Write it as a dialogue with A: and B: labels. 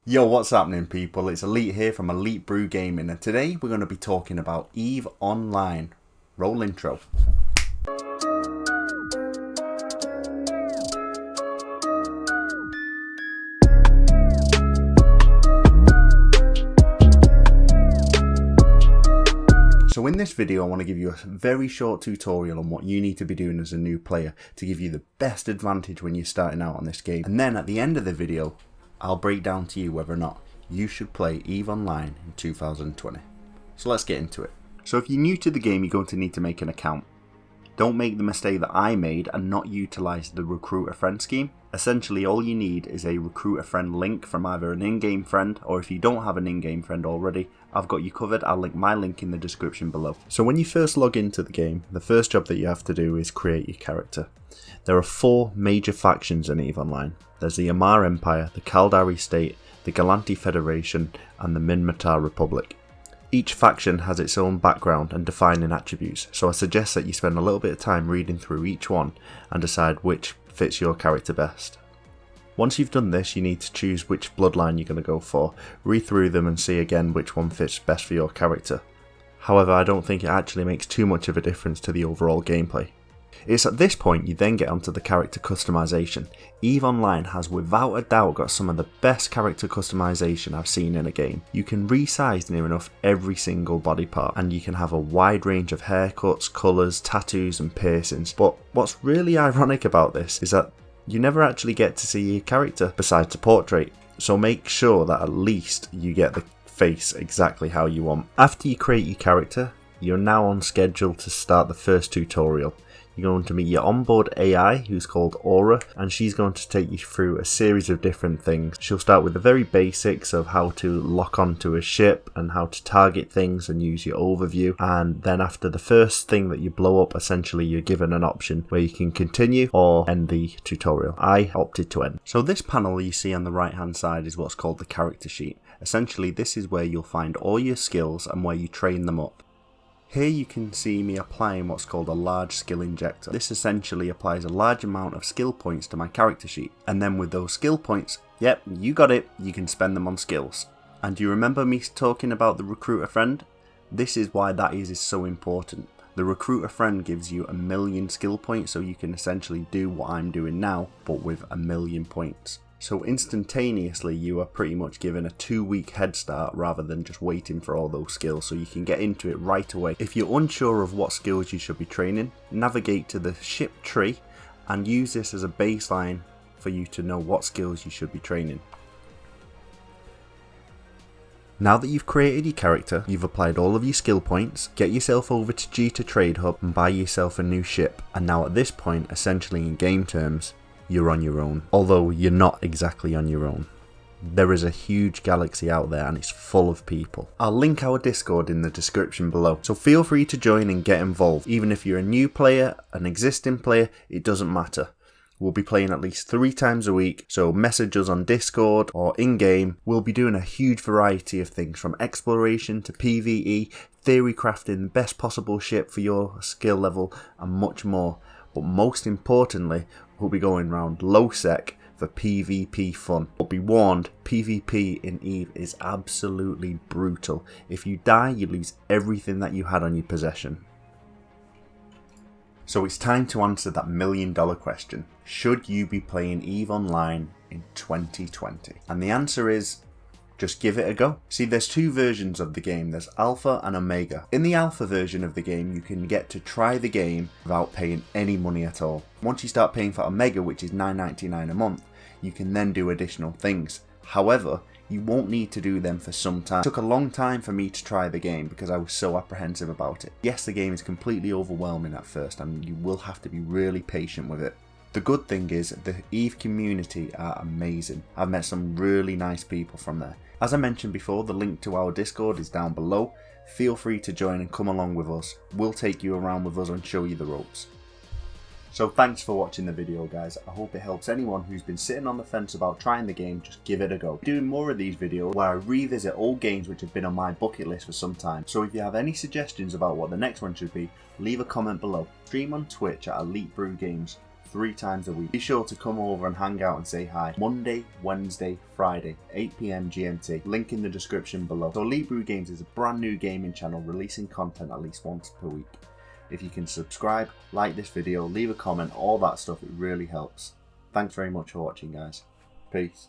A: Yo, what's happening people? It's Elite here from Elite Brew Gaming, and today we're going to be talking about EVE Online. Roll intro. So in this video I want to give you a very short tutorial on what you need to be doing as a new player to give you the best advantage when you're starting out on this game. And then at the end of the video, I'll break down to you whether or not you should play EVE Online in 2020. So let's get into it. So if you're new to the game, you're going to need to make an account. Don't make the mistake that I made and not utilise the recruit a friend scheme. Essentially all you need is a recruit a friend link from either an in-game friend, or if you don't have an in-game friend already, I've got you covered. I'll link my link in the description below. So when you first log into the game, the first job that you have to do is create your character. There are 4 major factions in EVE Online. There's the Amar Empire, the Caldari State, the Galanti Federation, and the Minmatar Republic. Each faction has its own background and defining attributes, so I suggest that you spend a little bit of time reading through each one and decide which fits your character best. Once you've done this, you need to choose which bloodline you're going to go for, read through them and see again which one fits best for your character. However, I don't think it actually makes too much of a difference to the overall gameplay. It's at this point you then get onto the character customization. EVE Online has without a doubt got some of the best character customization I've seen in a game. You can resize near enough every single body part, and you can have a wide range of haircuts, colours, tattoos and piercings. But what's really ironic about this is that you never actually get to see your character besides a portrait, so make sure that at least you get the face exactly how you want. After you create your character, you're now on schedule to start the first tutorial. You're going to meet your onboard AI, who's called Aura, and she's going to take you through a series of different things. She'll start with the very basics of how to lock onto a ship and how to target things and use your overview, and then after the first thing that you blow up, essentially you're given an option where you can continue or end the tutorial. I opted to end. So this panel you see on the right hand side is what's called the character sheet. Essentially this is where you'll find all your skills and where you train them up. Here you can see me applying what's called a large skill injector. This essentially applies a large amount of skill points to my character sheet, and then with those skill points, yep, you got it, you can spend them on skills. And do you remember me talking about the recruit a friend? This is why that is so important. The recruit a friend gives you 1,000,000 skill points, so you can essentially do what I'm doing now, but with 1,000,000 points. So instantaneously you are pretty much given a 2-week head start rather than just waiting for all those skills, so you can get into it right away. If you're unsure of what skills you should be training, navigate to the ship tree and use this as a baseline for you to know what skills you should be training. Now that you've created your character, you've applied all of your skill points, get yourself over to G2 Trade Hub and buy yourself a new ship. And now at this point, essentially in game terms, you're on your own, although you're not exactly on your own. There is a huge galaxy out there and it's full of people. I'll link our Discord in the description below, so feel free to join and get involved. Even if you're a new player, an existing player, it doesn't matter. We'll be playing at least 3 times a week, so message us on Discord or in-game. We'll be doing a huge variety of things from exploration to PvE, theory crafting, the best possible ship for your skill level and much more. But most importantly, we'll be going around low sec for PvP fun. But be warned, PvP in EVE is absolutely brutal. If you die, you lose everything that you had on your possession. So it's time to answer that $1,000,000 question. Should you be playing EVE Online in 2020? And the answer is, just give it a go. See, there's 2 versions of the game. There's Alpha and Omega. In the Alpha version of the game, you can get to try the game without paying any money at all. Once you start paying for Omega, which is $9.99 a month, you can then do additional things. However, you won't need to do them for some time. It took a long time for me to try the game because I was so apprehensive about it. Yes, the game is completely overwhelming at first and you will have to be really patient with it. The good thing is the EVE community are amazing. I've met some really nice people from there. As I mentioned before, the link to our Discord is down below. Feel free to join and come along with us. We'll take you around with us and show you the ropes. So thanks for watching the video guys. I hope it helps anyone who's been sitting on the fence about trying the game. Just give it a go. I'm doing more of these videos where I revisit old games which have been on my bucket list for some time. So if you have any suggestions about what the next one should be, leave a comment below. Stream on Twitch at Elite Brew Games. 3 times a week. Be sure to come over and hang out and say hi. Monday, Wednesday, Friday, 8 PM GMT. Link in the description below. So Elite Brew Games is a brand new gaming channel releasing content at least once per week. If you can subscribe, like this video, leave a comment, all that stuff, it really helps. Thanks very much for watching, guys. Peace.